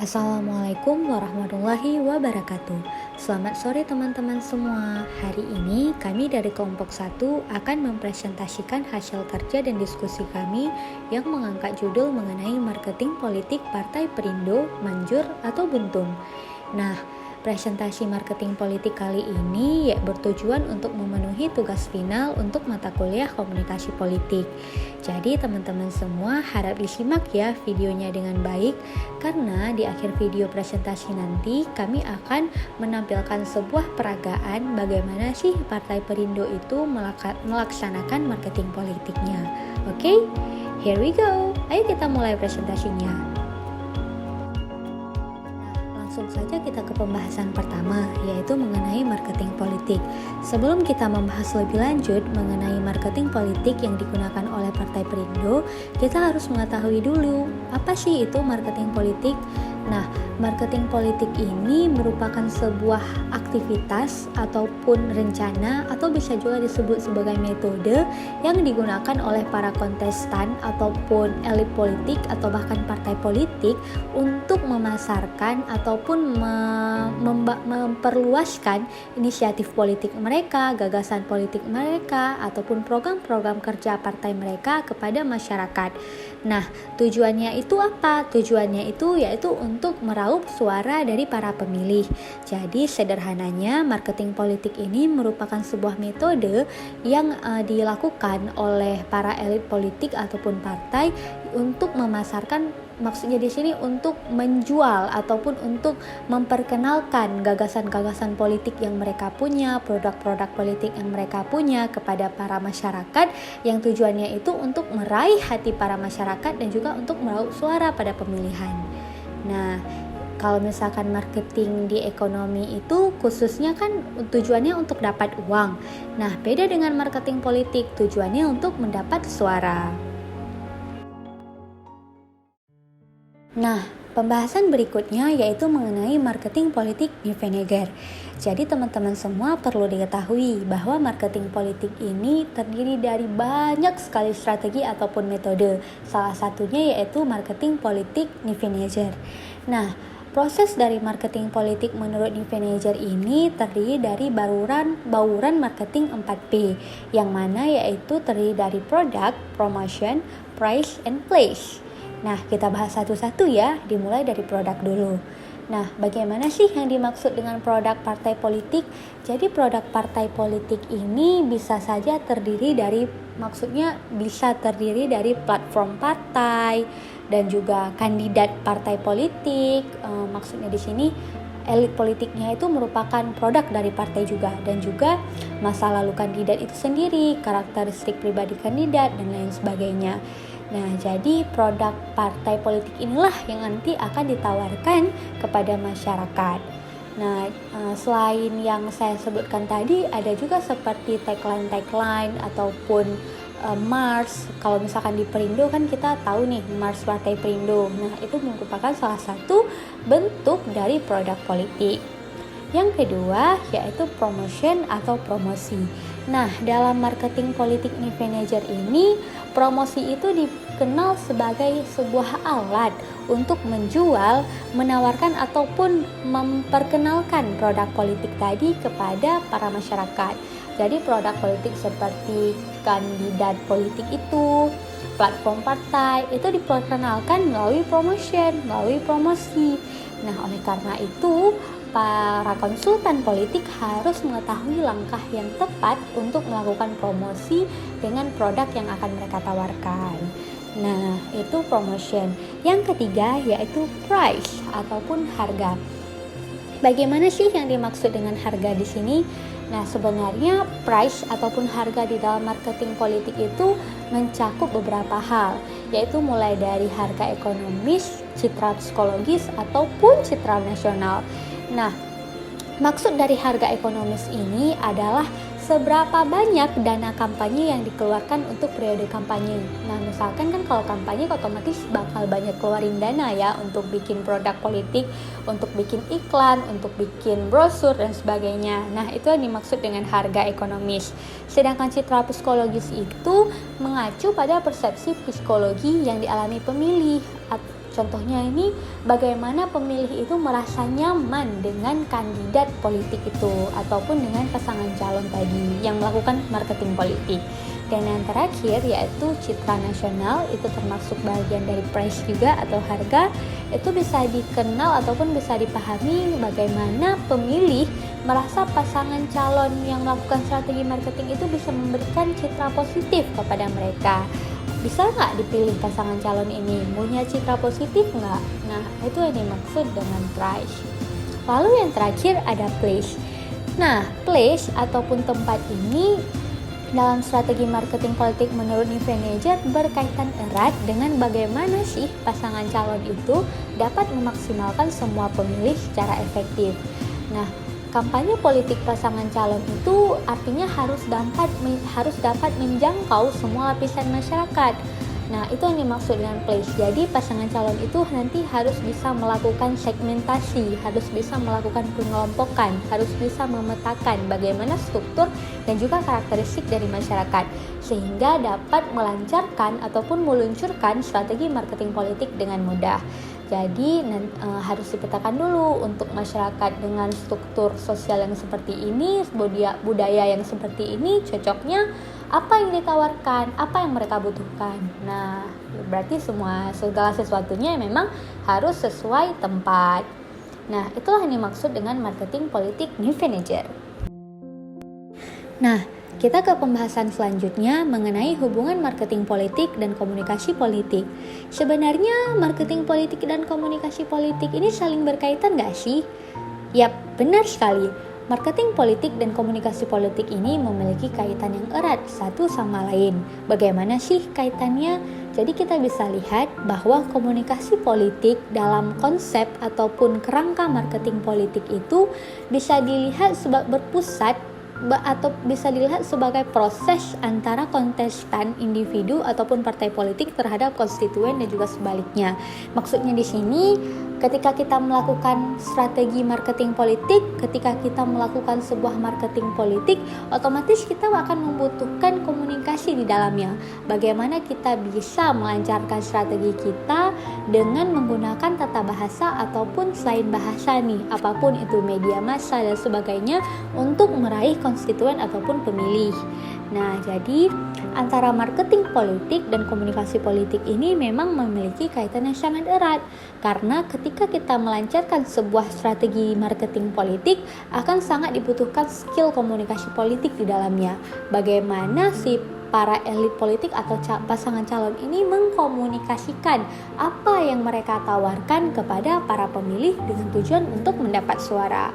Assalamualaikum warahmatullahi wabarakatuh. Selamat sore teman-teman semua. Hari ini kami dari kelompok 1 akan mempresentasikan hasil kerja dan diskusi kami yang mengangkat judul mengenai marketing politik Partai Perindo, Manjur atau Buntung. Nah, presentasi marketing politik kali ini bertujuan untuk memenuhi tugas final untuk mata kuliah komunikasi politik. Jadi teman-teman semua harap disimak ya videonya dengan baik, karena di akhir video presentasi nanti kami akan menampilkan sebuah peragaan bagaimana sih Partai Perindo itu melaksanakan marketing politiknya. Oke, here we go. Ayo kita mulai presentasinya. Langsung saja kita ke pembahasan pertama, yaitu mengenai marketing politik. Sebelum kita membahas lebih lanjut mengenai marketing politik yang digunakan oleh Partai Perindo, kita harus mengetahui dulu, apa sih itu marketing politik? Nah, marketing politik ini merupakan sebuah aktivitas ataupun rencana atau bisa juga disebut sebagai metode yang digunakan oleh para kontestan ataupun elit politik atau bahkan partai politik untuk memasarkan ataupun memperluaskan inisiatif politik mereka, gagasan politik mereka ataupun program-program kerja partai mereka kepada masyarakat. Nah, tujuannya itu apa? Tujuannya itu yaitu untuk meraup suara dari para pemilih. Jadi sederhananya marketing politik ini merupakan sebuah metode yang dilakukan oleh para elit politik ataupun partai untuk memasarkan, maksudnya di sini untuk menjual ataupun untuk memperkenalkan gagasan-gagasan politik yang mereka punya, produk-produk politik yang mereka punya kepada para masyarakat, yang tujuannya itu untuk meraih hati para masyarakat dan juga untuk meraup suara pada pemilihan. Nah, kalau misalkan marketing di ekonomi itu khususnya kan tujuannya untuk dapat uang. Nah, beda dengan marketing politik, tujuannya untuk mendapat suara. Nah, pembahasan berikutnya yaitu mengenai marketing politik Niveneger. Jadi teman-teman semua perlu diketahui bahwa marketing politik ini terdiri dari banyak sekali strategi ataupun metode. Salah satunya yaitu marketing politik Niveneger. Nah, proses dari marketing politik menurut Niveneger ini terdiri dari bauran marketing 4P, yang mana yaitu terdiri dari product, promotion, price, and place. Nah, kita bahas satu-satu ya, dimulai dari produk dulu. Nah, bagaimana sih yang dimaksud dengan produk partai politik? Jadi produk partai politik ini bisa saja terdiri dari platform partai dan juga kandidat partai politik. Maksudnya di sini elit politiknya itu merupakan produk dari partai juga, dan juga masa lalu kandidat itu sendiri, karakteristik pribadi kandidat dan lain sebagainya. Nah, jadi produk partai politik inilah yang nanti akan ditawarkan kepada masyarakat. Nah, selain yang saya sebutkan tadi, ada juga seperti tagline ataupun Mars. Kalau misalkan di Perindo kan kita tahu nih Mars Partai Perindo. Nah, itu merupakan salah satu bentuk dari produk politik. Yang kedua yaitu promotion atau promosi. Nah, dalam marketing politik Niveneger ini, promosi itu dikenal sebagai sebuah alat untuk menjual, menawarkan ataupun memperkenalkan produk politik tadi kepada para masyarakat. Jadi produk politik seperti kandidat politik itu, platform partai itu diperkenalkan melalui promosi. Nah, oleh karena itu para konsultan politik harus mengetahui langkah yang tepat untuk melakukan promosi dengan produk yang akan mereka tawarkan. Nah, itu promotion. Yang ketiga yaitu price ataupun harga. Bagaimana sih yang dimaksud dengan harga di sini? Nah, sebenarnya price ataupun harga di dalam marketing politik itu mencakup beberapa hal, yaitu mulai dari harga ekonomis, citra psikologis, ataupun citra nasional. Nah, maksud dari harga ekonomis ini adalah seberapa banyak dana kampanye yang dikeluarkan untuk periode kampanye. Nah, misalkan kan kalau kampanye otomatis bakal banyak keluarin dana ya untuk bikin produk politik, untuk bikin iklan, untuk bikin brosur dan sebagainya. Nah, itu yang dimaksud dengan harga ekonomis. Sedangkan citra psikologis itu mengacu pada persepsi psikologi yang dialami pemilih. Contohnya ini bagaimana pemilih itu merasa nyaman dengan kandidat politik itu ataupun dengan pasangan calon tadi yang melakukan marketing politik. Dan yang terakhir yaitu citra nasional, itu termasuk bagian dari price juga atau harga. Itu bisa dikenal ataupun bisa dipahami bagaimana pemilih merasa pasangan calon yang melakukan strategi marketing itu bisa memberikan citra positif kepada mereka. Bisa nggak dipilih pasangan calon ini? Punya citra positif nggak? Nah, itu yang dimaksud dengan price. Lalu yang terakhir ada place. Nah, place ataupun tempat ini dalam strategi marketing politik menurut New Manager berkaitan erat dengan bagaimana sih pasangan calon itu dapat memaksimalkan semua pemilih secara efektif. Nah, kampanye politik pasangan calon itu artinya harus dapat menjangkau semua lapisan masyarakat. Nah, itu yang dimaksud dengan place. Jadi pasangan calon itu nanti harus bisa melakukan segmentasi, harus bisa melakukan pengelompokan, harus bisa memetakan bagaimana struktur dan juga karakteristik dari masyarakat, sehingga dapat melancarkan ataupun meluncurkan strategi marketing politik dengan mudah. Jadi harus dipetakan dulu untuk masyarakat dengan struktur sosial yang seperti ini, budaya yang seperti ini, cocoknya apa yang ditawarkan, apa yang mereka butuhkan. Nah, berarti segala sesuatunya memang harus sesuai tempat. Nah, itulah yang dimaksud dengan marketing politik New Manager. Nah, kita ke pembahasan selanjutnya mengenai hubungan marketing politik dan komunikasi politik. Sebenarnya marketing politik dan komunikasi politik ini saling berkaitan gak sih? Yap, benar sekali. Marketing politik dan komunikasi politik ini memiliki kaitan yang erat satu sama lain. Bagaimana sih kaitannya? Jadi kita bisa lihat bahwa komunikasi politik dalam konsep ataupun kerangka marketing politik itu bisa dilihat sebagai proses antara kontestan, individu ataupun partai politik terhadap konstituen dan juga sebaliknya. Maksudnya di sini ketika kita melakukan strategi marketing politik, ketika kita melakukan sebuah marketing politik, otomatis kita akan membutuhkan komunikasi di dalamnya. Bagaimana kita bisa melancarkan strategi kita dengan menggunakan tata bahasa ataupun selain bahasa nih, apapun itu media massa dan sebagainya untuk meraih konstituen ataupun pemilih. Nah, jadi antara marketing politik dan komunikasi politik ini memang memiliki kaitan yang sangat erat, karena ketika kita melancarkan sebuah strategi marketing politik akan sangat dibutuhkan skill komunikasi politik di dalamnya. Bagaimana si para elit politik atau pasangan calon ini mengkomunikasikan apa yang mereka tawarkan kepada para pemilih dengan tujuan untuk mendapat suara.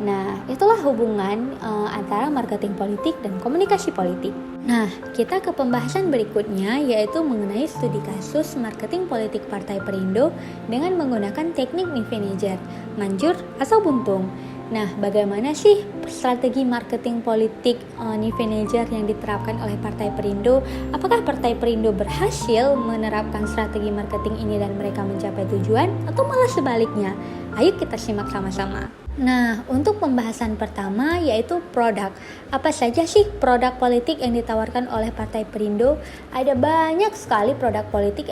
Nah, itulah hubungan antara marketing politik dan komunikasi politik. Nah, kita ke pembahasan berikutnya yaitu mengenai studi kasus marketing politik Partai Perindo dengan menggunakan teknik New Manager, manjur atau buntung. Nah, bagaimana sih strategi marketing politik New Manager yang diterapkan oleh Partai Perindo? Apakah Partai Perindo berhasil menerapkan strategi marketing ini dan mereka mencapai tujuan atau malah sebaliknya? Ayo kita simak sama-sama. Nah, untuk pembahasan pertama yaitu produk. Apa saja sih produk politik yang ditawarkan oleh Partai Perindo? Ada banyak sekali produk politik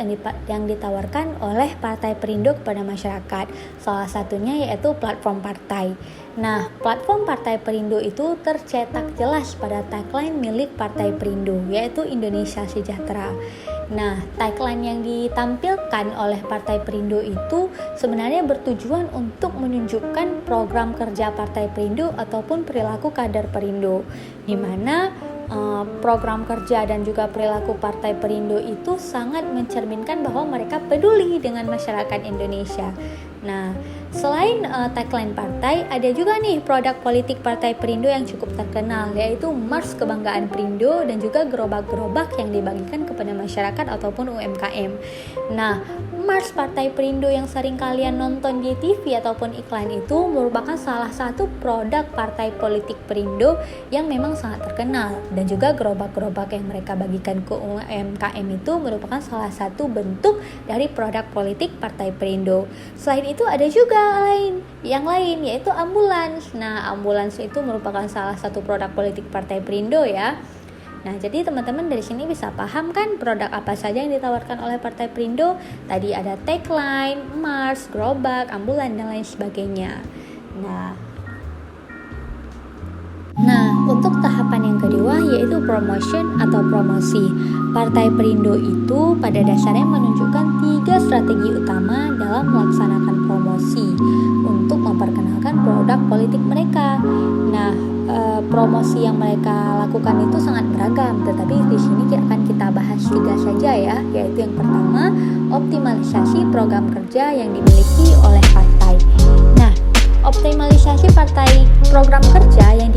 yang ditawarkan oleh Partai Perindo kepada masyarakat. Salah satunya yaitu platform partai. Nah, platform Partai Perindo itu tercetak jelas pada tagline milik Partai Perindo, yaitu Indonesia Sejahtera. Nah, tagline yang ditampilkan oleh Partai Perindo itu sebenarnya bertujuan untuk menunjukkan program kerja Partai Perindo ataupun perilaku kader Perindo, di mana program kerja dan juga perilaku Partai Perindo itu sangat mencerminkan bahwa mereka peduli dengan masyarakat Indonesia. Nah, selain tagline partai, ada juga nih produk politik Partai Perindo yang cukup terkenal, yaitu Mars Kebanggaan Perindo dan juga gerobak-gerobak yang dibagikan kepada masyarakat ataupun UMKM. Nah, Mars Partai Perindo yang sering kalian nonton di TV ataupun iklan itu merupakan salah satu produk Partai Politik Perindo yang memang sangat terkenal, dan juga gerobak-gerobak yang mereka bagikan ke UMKM itu merupakan salah satu bentuk dari produk politik Partai Perindo. Selain itu ada juga yang lain yaitu ambulans. Nah, ambulans itu merupakan salah satu produk politik Partai Perindo ya. Nah, jadi teman-teman dari sini bisa paham kan produk apa saja yang ditawarkan oleh Partai Perindo. Tadi ada tagline, Mars, gerobak, ambulan, dan lain sebagainya. Nah, untuk tahapan yang kedua yaitu promotion atau promosi. Partai Perindo itu pada dasarnya menunjukkan 3 strategi utama dalam melaksanakan promosi untuk memperkenalkan produk politik mereka. Nah, promosi yang mereka lakukan itu sangat beragam, tetapi di sini akan kita bahas 3 saja ya, yaitu yang pertama, optimalisasi program kerja yang dimiliki oleh partai. Nah, optimalisasi program kerja yang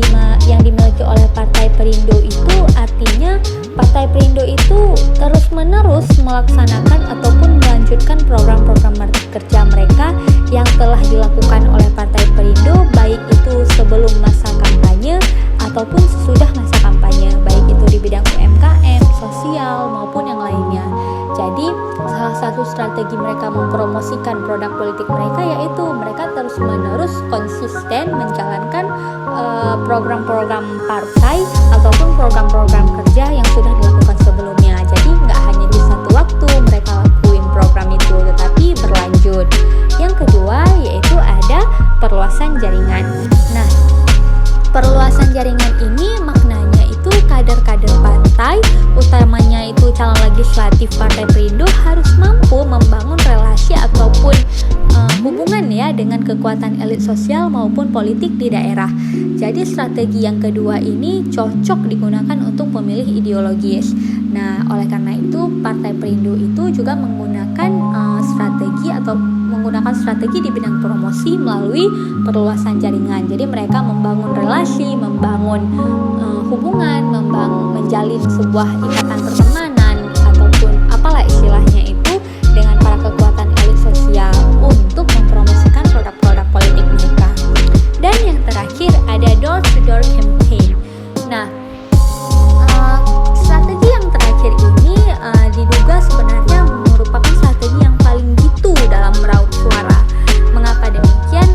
dimiliki oleh Partai Perindo itu artinya Partai Perindo itu terus-menerus melaksanakan ataupun melanjutkan program-program kerja mereka yang telah dilakukan oleh Partai Perindo, baik itu sebelum masa kampanye ataupun sesudah masa kampanye, baik itu di bidang UMKM, sosial maupun yang lainnya. Jadi salah satu strategi mereka mempromosikan produk politik mereka yaitu mereka terus-menerus konsisten menjalankan program-program partai ataupun program-program kerja yang sudah dilakukan sebelumnya. Jadi nggak hanya di satu waktu mereka lakuin program itu, tetapi berlanjut. Yang kedua yaitu ada perluasan jaringan. Nah, perluasan jaringan ini maknanya itu kader-kader partai, utamanya itu calon legislatif Partai Perindo harus mampu membangun relasi ataupun hubungan ya dengan kekuatan elit sosial maupun politik di daerah. Jadi strategi yang kedua ini cocok digunakan untuk pemilih ideologis. Nah, oleh karena itu Partai Perindo itu juga menggunakan strategi di bidang promosi melalui perluasan jaringan. Jadi mereka membangun relasi, membangun hubungan, menjalin sebuah ikatan pertemanan ataupun apalah istilahnya itu dengan para kekuatan elit sosial untuk mempromosikan produk-produk politik mereka. Dan yang terakhir ada door-to-door campaign. Nah, strategi yang terakhir ini diduga sebenarnya merupakan strategi yang paling jitu dalam meraup suara. Mengapa demikian?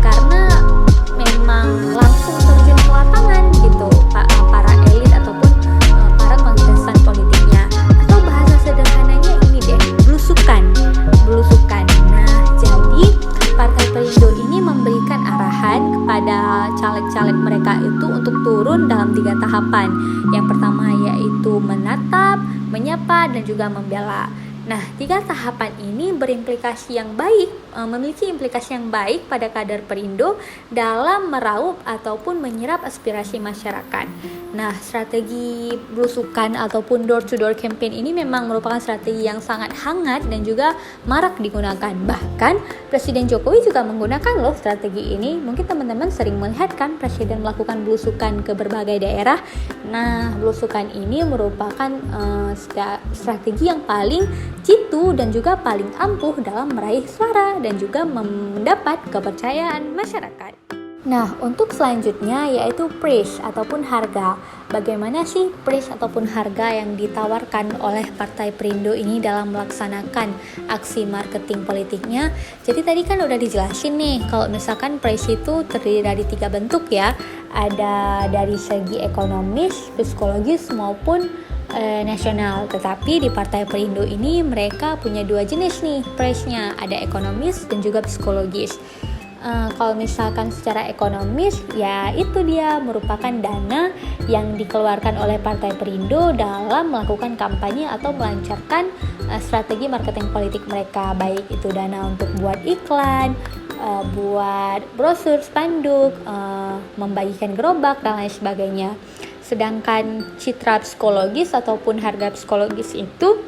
Karena memang langsung terjun ke lapangan gitu para elit ataupun para kontestan politiknya. Atau bahasa sederhananya ini deh, belusukan. Nah, jadi Partai Perindo ini memberikan arahan kepada caleg-caleg mereka itu untuk turun dalam 3 tahapan. Yang pertama yaitu menatap, menyapa, dan juga membela. Nah, 3 tahapan ini memiliki implikasi yang baik pada kader Perindo dalam meraup ataupun menyerap aspirasi masyarakat. Nah, strategi belusukan ataupun door-to-door campaign ini memang merupakan strategi yang sangat hangat dan juga marak digunakan. Bahkan Presiden Jokowi juga menggunakan loh strategi ini. Mungkin teman-teman sering melihat kan Presiden melakukan belusukan ke berbagai daerah. Nah, belusukan ini merupakan strategi yang paling jitu dan juga paling ampuh dalam meraih suara dan juga mendapat kepercayaan masyarakat. Nah, untuk selanjutnya yaitu price ataupun harga. Bagaimana sih price ataupun harga yang ditawarkan oleh Partai Perindo ini dalam melaksanakan aksi marketing politiknya? Jadi tadi kan udah dijelasin nih, kalau misalkan price itu terdiri dari 3 bentuk ya. Ada dari segi ekonomis, psikologis maupun nasional. Tetapi di Partai Perindo ini mereka punya 2 jenis nih price-nya, ada ekonomis dan juga psikologis. Kalau misalkan secara ekonomis, ya itu dia merupakan dana yang dikeluarkan oleh Partai Perindo dalam melakukan kampanye atau melancarkan strategi marketing politik mereka, baik itu dana untuk buat iklan, buat brosur, spanduk, membagikan gerobak dan lain sebagainya. Sedangkan citra psikologis ataupun harga psikologis itu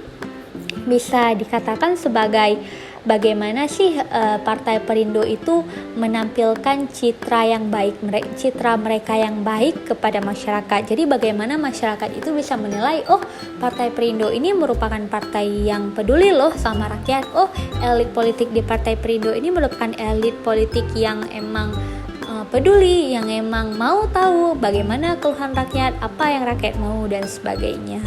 bisa dikatakan sebagai bagaimana sih Partai Perindo itu menampilkan citra mereka yang baik kepada masyarakat. Jadi bagaimana masyarakat itu bisa menilai, oh Partai Perindo ini merupakan partai yang peduli loh sama rakyat. Oh, elit politik di Partai Perindo ini merupakan elit politik yang emang peduli, yang emang mau tahu bagaimana keluhan rakyat, apa yang rakyat mau dan sebagainya.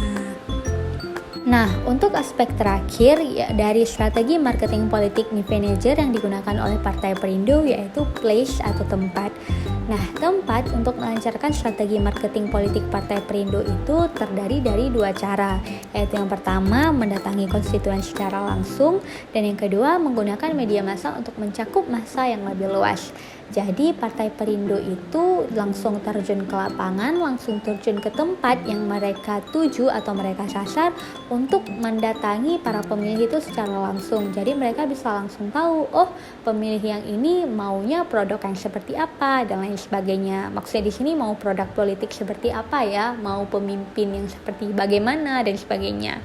Nah, untuk aspek terakhir ya, dari strategi marketing politik New Manager yang digunakan oleh Partai Perindo yaitu place atau tempat. Nah, keempat, untuk melancarkan strategi marketing politik Partai Perindo itu terdiri dari dua cara, yaitu yang pertama mendatangi konstituen secara langsung, dan yang kedua menggunakan media massa untuk mencakup massa yang lebih luas. Jadi Partai Perindo itu langsung terjun ke lapangan, langsung terjun ke tempat yang mereka tuju atau mereka sasar untuk mendatangi para pemilih itu secara langsung. Jadi mereka bisa langsung tahu, oh pemilih yang ini maunya produk yang seperti apa dan lain sebagainya. Maksudnya di sini mau produk politik seperti apa ya, mau pemimpin yang seperti bagaimana dan sebagainya.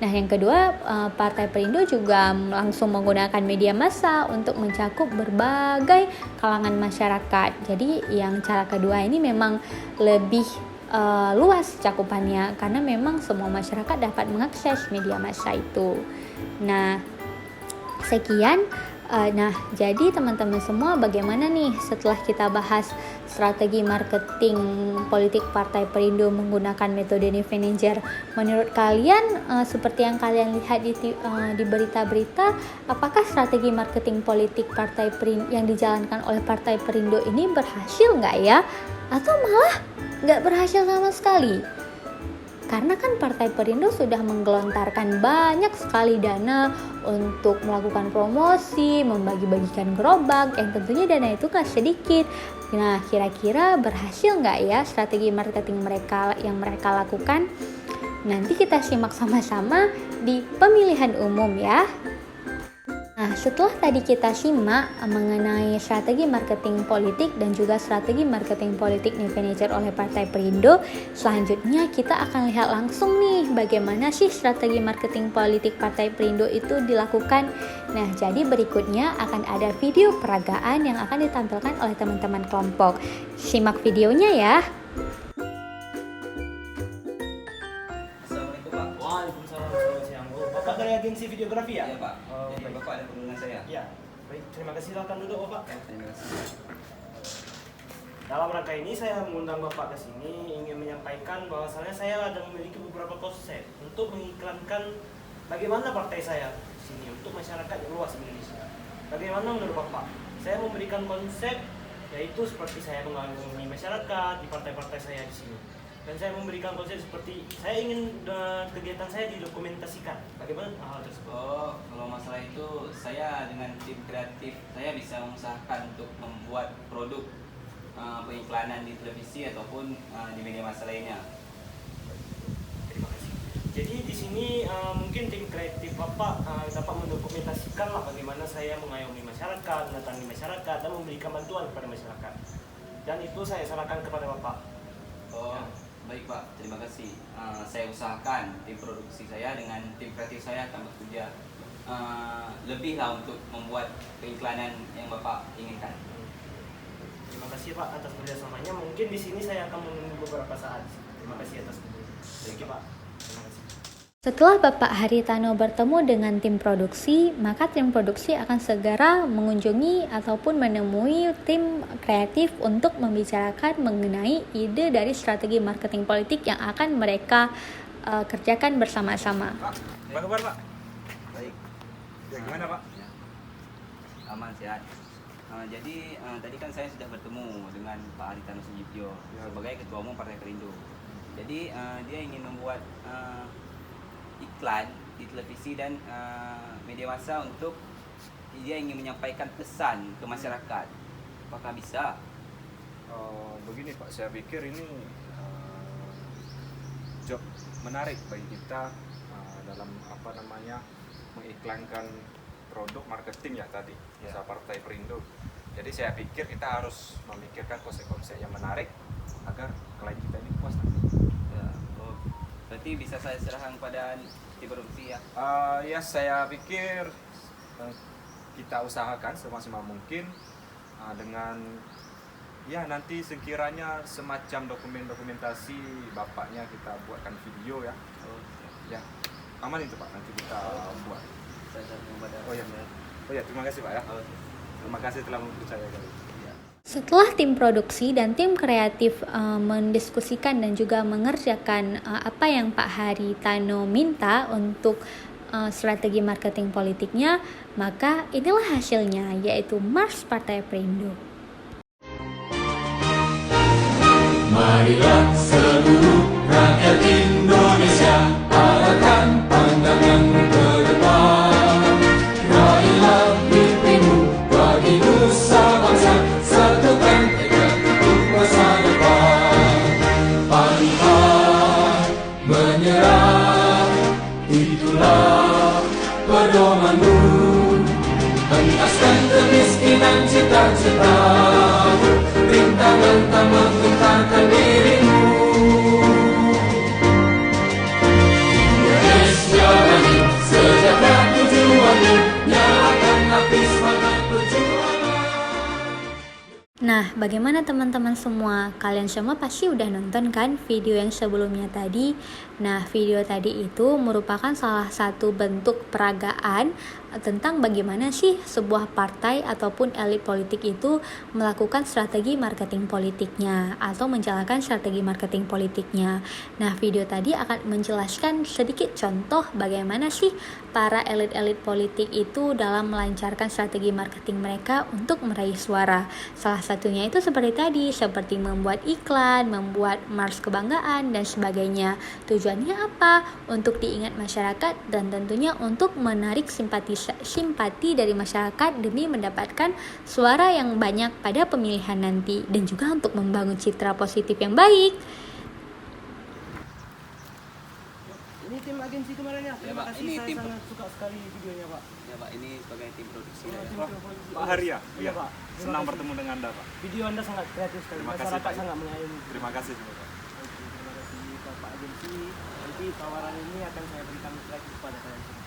Nah, yang kedua, Partai Perindo juga langsung menggunakan media massa untuk mencakup berbagai kalangan masyarakat. Jadi, yang cara kedua ini memang lebih luas cakupannya karena memang semua masyarakat dapat mengakses media massa itu. Nah, sekian. Nah, jadi teman-teman semua bagaimana nih setelah kita bahas strategi marketing politik Partai Perindo menggunakan metode New Manager? Menurut kalian, seperti yang kalian lihat di berita-berita, apakah strategi marketing politik Partai Perindo yang dijalankan oleh Partai Perindo ini berhasil nggak ya? Atau malah nggak berhasil sama sekali? Karena kan Partai Perindo sudah menggelontarkan banyak sekali dana untuk melakukan promosi, membagi-bagikan gerobak, yang tentunya dana itu gak sedikit. Nah, kira-kira berhasil nggak ya strategi marketing mereka yang mereka lakukan? Nanti kita simak sama-sama di pemilihan umum ya. Nah, setelah tadi kita simak mengenai strategi marketing politik dan juga strategi marketing politik New Manager oleh Partai Perindo, selanjutnya kita akan lihat langsung nih bagaimana sih strategi marketing politik Partai Perindo itu dilakukan. Nah, jadi berikutnya akan ada video peragaan yang akan ditampilkan oleh teman-teman kelompok. Simak videonya ya. Bapak dari agensi videografi ya? Iya Pak. Jadi Baik. Bapak ada perlindungan saya. Ya, baik. Terima kasih. Silakan duduk Bapak. Terima kasih. Dalam rangka ini saya mengundang Bapak ke sini ingin menyampaikan bahwasannya saya ada memiliki beberapa konsep untuk mengiklankan bagaimana partai saya di sini untuk masyarakat yang luas Indonesia. Bagaimana menurut Bapak? Saya memberikan konsep yaitu seperti saya mengayomi masyarakat di partai-partai saya di sini. Dan saya memberikan konsep seperti saya ingin kegiatan saya didokumentasikan. Bagaimana hal tersebut? Oh, kalau masalah itu saya dengan tim kreatif saya bisa mengusahakan untuk membuat produk pengiklanan di televisi ataupun di media massa lainnya. Terima kasih. Jadi di sini mungkin tim kreatif Bapak dapat mendokumentasikan lah bagaimana saya mengayomi masyarakat, mendatangi masyarakat dan memberikan bantuan kepada masyarakat. Dan itu saya sarankan kepada Bapak. Oh, ya. Baik Pak, terima kasih. Saya usahakan tim produksi saya dengan tim kreatif saya akan bekerja lebih lah untuk membuat pengiklanan yang Bapak inginkan. Terima kasih Pak atas kerjasamanya. Mungkin di sini saya akan menunggu beberapa saat. Terima kasih atas kerjanya. Oke Pak. Terima kasih. Setelah Bapak Haritano bertemu dengan tim produksi, maka tim produksi akan segera mengunjungi ataupun menemui tim kreatif untuk membicarakan mengenai ide dari strategi marketing politik yang akan mereka kerjakan bersama-sama. Pak, apa kabar Pak? Baik. Ya gimana Pak? Ya. Aman, sehat. Jadi tadi kan saya sudah bertemu dengan Pak Haritano Sujityo sebagai Ketua Umum Partai Perindo. Jadi dia ingin membuat iklan di televisi dan media massa untuk dia ingin menyampaikan pesan ke masyarakat. Apakah bisa? Begini Pak, saya pikir ini job menarik bagi kita dalam mengiklankan produk marketing ya tadi usaha Partai Perindo. Jadi saya pikir kita harus memikirkan konsep-konsep yang menarik agar klien kita ini puas nanti. Ya, berarti bisa saya serahkan kepada tim produksi ya? Ya saya pikir kita usahakan semaksimal mungkin dengan ya nanti sekiranya semacam dokumentasi bapaknya kita buatkan video ya. Ya aman itu Pak, nanti kita buat. Saya serahkan kepada Oh ya terima kasih Pak ya. Terima kasih telah mempercayai kami. Setelah tim produksi dan tim kreatif mendiskusikan dan juga mengerjakan apa yang Pak Haritano minta untuk strategi marketing politiknya, maka inilah hasilnya, yaitu Mars Partai Perindo. Marilah seluruh rakyat Indonesia arahkan pandangan ke depan. Raihlah mimpimu bagi nusa bangsa, satukan tekad untuk masa depan. Pantang menyerah, itulah pedomanmu. Hentaskan kemiskinan cita-cita, rintangan tak menggentarkan dirimu. Indonesia Raya, sejahtera tujuanmu, nyalakan api semangat perjuangan. Nah, bagaimana teman-teman semua? Kalian semua pasti udah nonton kan video yang sebelumnya tadi? Nah, video tadi itu merupakan salah satu bentuk peragaan tentang bagaimana sih sebuah partai ataupun elit politik itu melakukan strategi marketing politiknya atau menjalankan strategi marketing politiknya. Nah, video tadi akan menjelaskan sedikit contoh bagaimana sih para elit-elit politik itu dalam melancarkan strategi marketing mereka untuk meraih suara. Salah satunya itu seperti tadi, seperti membuat iklan, membuat mars kebanggaan dan sebagainya. Tujuannya apa? Untuk diingat masyarakat dan tentunya untuk menarik simpati dari masyarakat demi mendapatkan suara yang banyak pada pemilihan nanti dan juga untuk membangun citra positif yang baik. Ini tim agensi kemarin ya. Terima Pak, kasih, ini saya tim- sangat suka sekali videonya Pak. Ya Pak, ini sebagai tim produksi Tim saya. produksi. Pak Haria, Iya ya. Pak. Terima Senang kasih. bertemu dengan Anda, Pak. Video Anda sangat kreatif sekali. Terima kasih, Masyarakat Pak. sangat menyayangi. Terima kasih juga, Pak. Oke, terima kasih Bapak agensi. Nanti tawaran ini akan saya berikan lagi kepada kalian semua.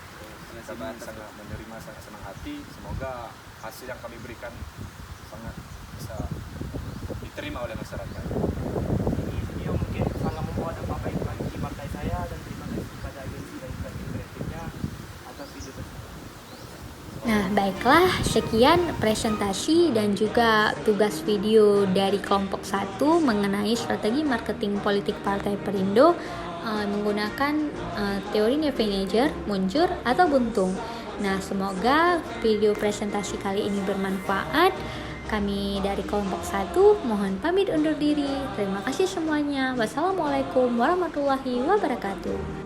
Kami sangat menerima, sangat senang hati. Semoga hasil yang kami berikan sangat bisa diterima oleh masyarakat. Ini video mungkin sangat membawa dampak baik bagi partai saya dan terima kasih kepada agensi dan juga tim kreatifnya atas video tersebut. Nah, baiklah, sekian presentasi dan juga tugas video dari kelompok 1 mengenai strategi marketing politik Partai Perindo menggunakan teori Nevenyager, Muncur, atau Buntung. Nah, semoga video presentasi kali ini bermanfaat. Kami dari kelompok 1 mohon pamit undur diri. Terima kasih semuanya. Wassalamualaikum warahmatullahi wabarakatuh.